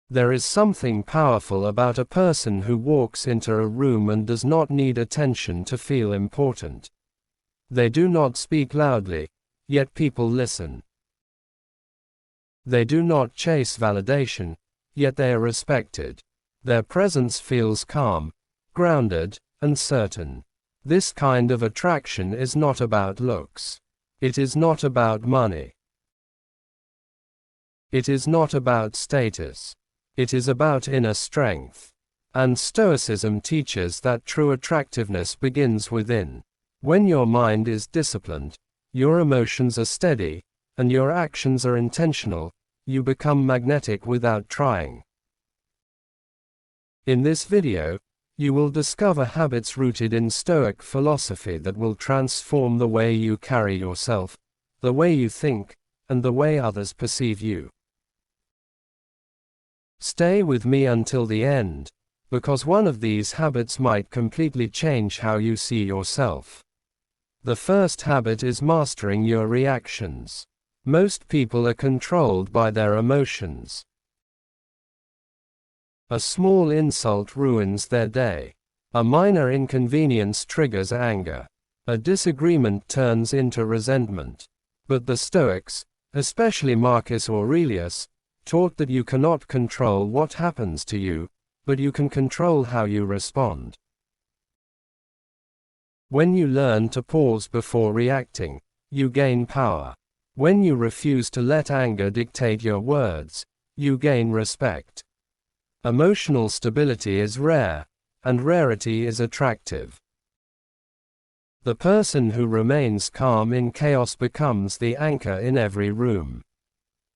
There is something powerful about a person who walks into a room and does not need attention to feel important. They do not speak loudly, yet people listen. They do not chase validation, yet they are respected. Their presence feels calm, grounded, and certain. This kind of attraction is not about looks. It is not about money. It is not about status. It is about inner strength. And Stoicism teaches that true attractiveness begins within. When your mind is disciplined, your emotions are steady, and your actions are intentional, you become magnetic without trying. In this video, you will discover habits rooted in Stoic philosophy that will transform the way you carry yourself, the way you think, and the way others perceive you. Stay with me until the end, because one of these habits might completely change how you see yourself. The first habit is mastering your reactions. Most people are controlled by their emotions. A small insult ruins their day. A minor inconvenience triggers anger. A disagreement turns into resentment. But the Stoics, especially Marcus Aurelius, taught that you cannot control what happens to you, but you can control how you respond. When you learn to pause before reacting, you gain power. When you refuse to let anger dictate your words, you gain respect. Emotional stability is rare, and rarity is attractive. The person who remains calm in chaos becomes the anchor in every room.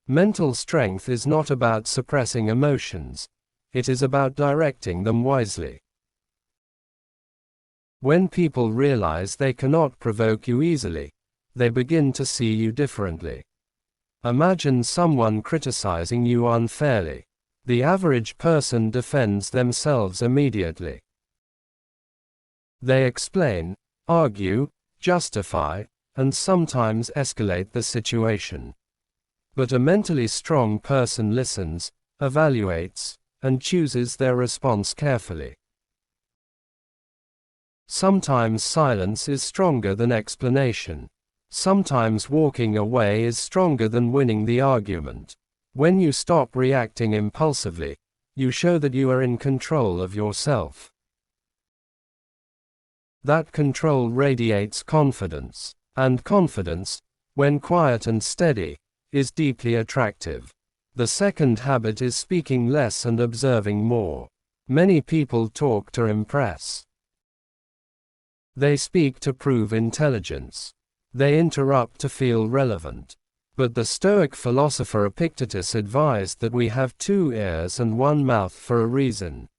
Mental strength is not about suppressing emotions. It is about directing them wisely. When people realize they cannot provoke you easily, they begin to see you differently. Imagine someone criticizing you unfairly. The average person defends themselves immediately. They explain, argue, justify, and sometimes escalate the situation. But a mentally strong person listens, evaluates, and chooses their response carefully. Sometimes silence is stronger than explanation. Sometimes walking away is stronger than winning the argument. When you stop reacting impulsively, you show that you are in control of yourself. That control radiates confidence, and confidence, when quiet and steady, is deeply attractive. The second habit is speaking less and observing more. Many people talk to impress. They speak to prove intelligence. They interrupt to feel relevant. But the Stoic philosopher Epictetus advised that we have 2 ears and 1 mouth for a reason.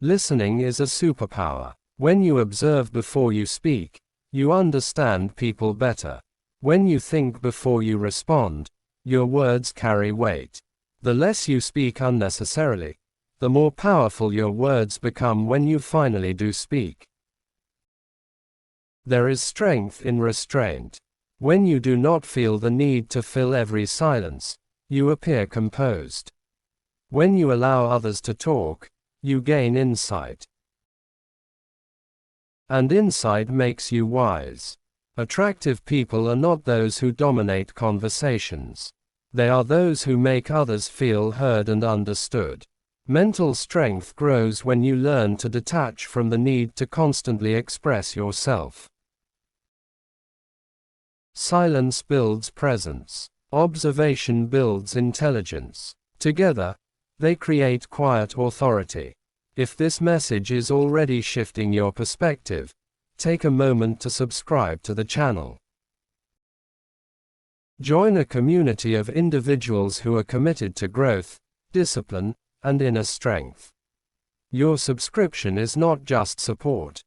Listening is a superpower. When you observe before you speak, you understand people better. When you think before you respond, your words carry weight. The less you speak unnecessarily, the more powerful your words become when you finally do speak. There is strength in restraint. When you do not feel the need to fill every silence, you appear composed. When you allow others to talk, you gain insight. And insight makes you wise. Attractive people are not those who dominate conversations. They are those who make others feel heard and understood. Mental strength grows when you learn to detach from the need to constantly express yourself. Silence builds presence. Observation builds intelligence. Together, they create quiet authority. If this message is already shifting your perspective, take a moment to subscribe to the channel. Join a community of individuals who are committed to growth, discipline, and inner strength. Your subscription is not just support.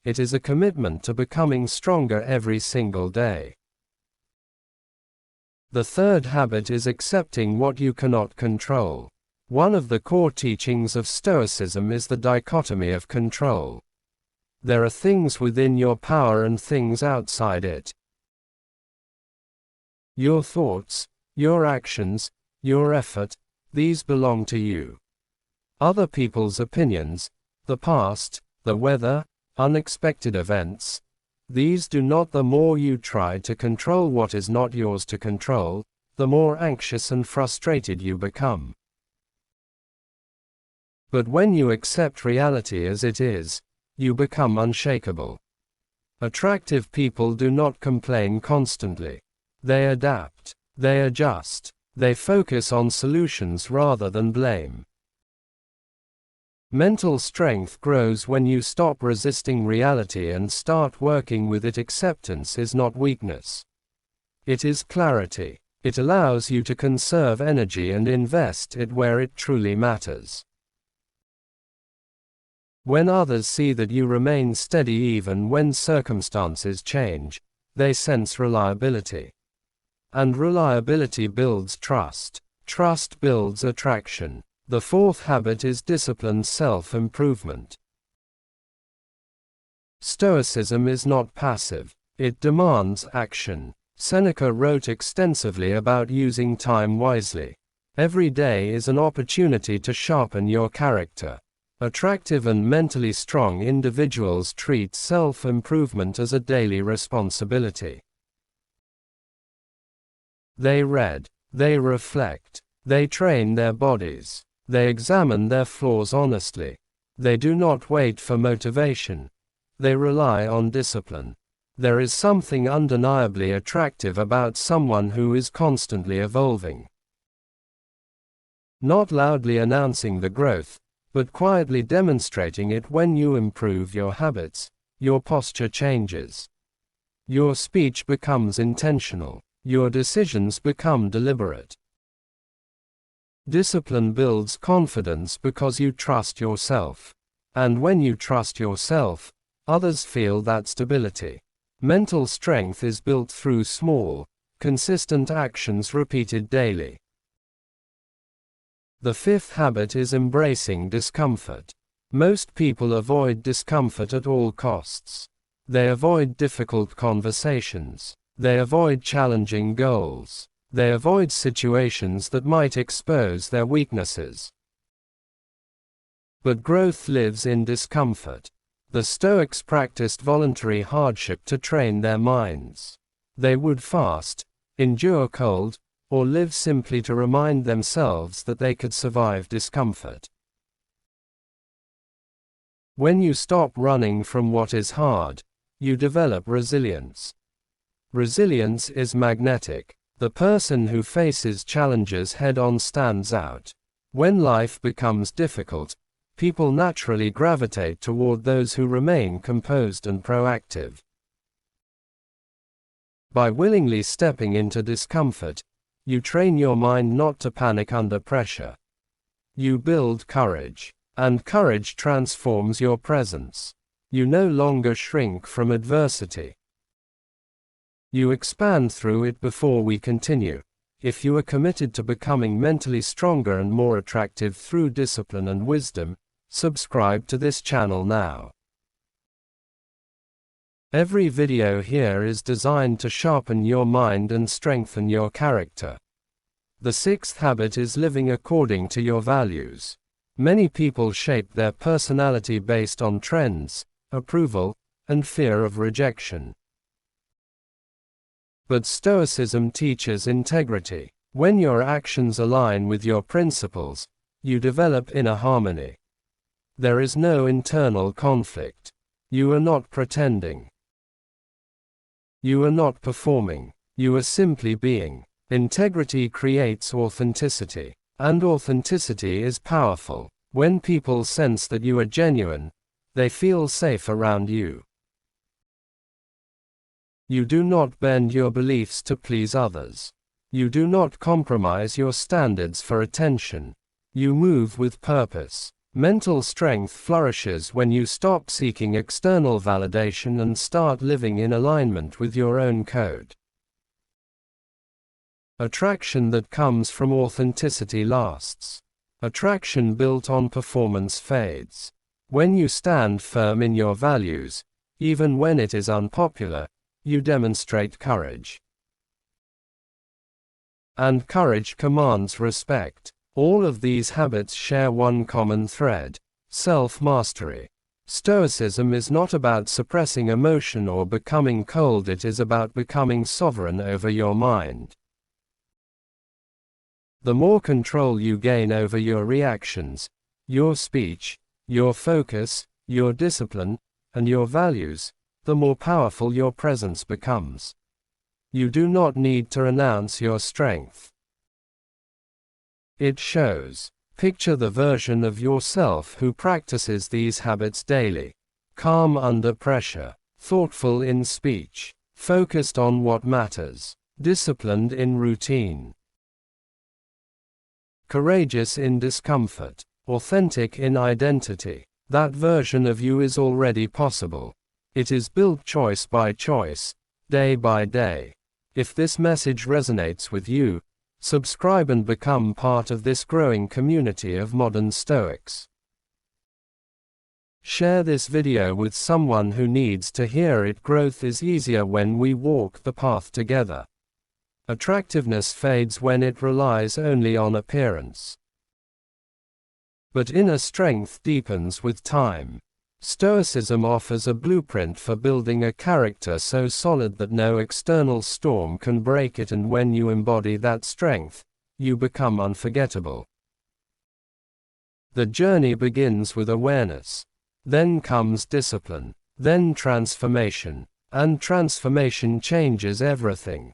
It is a commitment to becoming stronger every single day. The third habit is accepting what you cannot control. One of the core teachings of Stoicism is the dichotomy of control. There are things within your power and things outside it. Your thoughts, your actions, your effort, these belong to you. Other people's opinions, the past, the weather, unexpected events, these do not. The more you try to control what is not yours to control, the more anxious and frustrated you become. But when you accept reality as it is, you become unshakable. Attractive people do not complain constantly. They adapt, they adjust, they focus on solutions rather than blame. Mental strength grows when you stop resisting reality and start working with it. Acceptance is not weakness. It is clarity. It allows you to conserve energy and invest it where it truly matters. When others see that you remain steady even when circumstances change, they sense reliability. And reliability builds trust. Trust builds attraction. The fourth habit is disciplined self-improvement. Stoicism is not passive. It demands action. Seneca wrote extensively about using time wisely. Every day is an opportunity to sharpen your character. Attractive and mentally strong individuals treat self-improvement as a daily responsibility. They read, they reflect, they train their bodies. They examine their flaws honestly. They do not wait for motivation. They rely on discipline. There is something undeniably attractive about someone who is constantly evolving. Not loudly announcing the growth, but quietly demonstrating it. When you improve your habits, your posture changes. Your speech becomes intentional. Your decisions become deliberate. Discipline builds confidence because you trust yourself. And when you trust yourself, others feel that stability. Mental strength is built through small, consistent actions repeated daily. The fifth habit is embracing discomfort. Most people avoid discomfort at all costs. They avoid difficult conversations. They avoid challenging goals. They avoid situations that might expose their weaknesses. But growth lives in discomfort. The Stoics practiced voluntary hardship to train their minds. They would fast, endure cold, or live simply to remind themselves that they could survive discomfort. When you stop running from what is hard, you develop resilience. Resilience is magnetic. The person who faces challenges head-on stands out. When life becomes difficult, people naturally gravitate toward those who remain composed and proactive. By willingly stepping into discomfort, you train your mind not to panic under pressure. You build courage, and courage transforms your presence. You no longer shrink from adversity. You expand through it. Before we continue, if you are committed to becoming mentally stronger and more attractive through discipline and wisdom, subscribe to this channel now. Every video here is designed to sharpen your mind and strengthen your character. The sixth habit is living according to your values. Many people shape their personality based on trends, approval, and fear of rejection. But Stoicism teaches integrity. When your actions align with your principles, you develop inner harmony. There is no internal conflict. You are not pretending. You are not performing. You are simply being. Integrity creates authenticity. And authenticity is powerful. When people sense that you are genuine, they feel safe around you. You do not bend your beliefs to please others. You do not compromise your standards for attention. You move with purpose. Mental strength flourishes when you stop seeking external validation and start living in alignment with your own code. Attraction that comes from authenticity lasts. Attraction built on performance fades. When you stand firm in your values, even when it is unpopular, you demonstrate courage. and courage commands respect. All of these habits share one common thread: self-mastery. Stoicism is not about suppressing emotion or becoming cold, it is about becoming sovereign over your mind. The more control you gain over your reactions, your speech, your focus, your discipline, and your values, the more powerful your presence becomes. You do not need to renounce your strength. It shows. Picture the version of yourself who practices these habits daily. Calm under pressure, thoughtful in speech, focused on what matters, disciplined in routine, courageous in discomfort, authentic in identity. That version of you is already possible. It is built choice by choice, day by day. If this message resonates with you, subscribe and become part of this growing community of modern Stoics. Share this video with someone who needs to hear it. Growth is easier when we walk the path together. Attractiveness fades when it relies only on appearance, but inner strength deepens with time. Stoicism offers a blueprint for building a character so solid that no external storm can break it, and when you embody that strength, you become unforgettable. The journey begins with awareness. Then comes discipline. Then transformation. And transformation changes everything.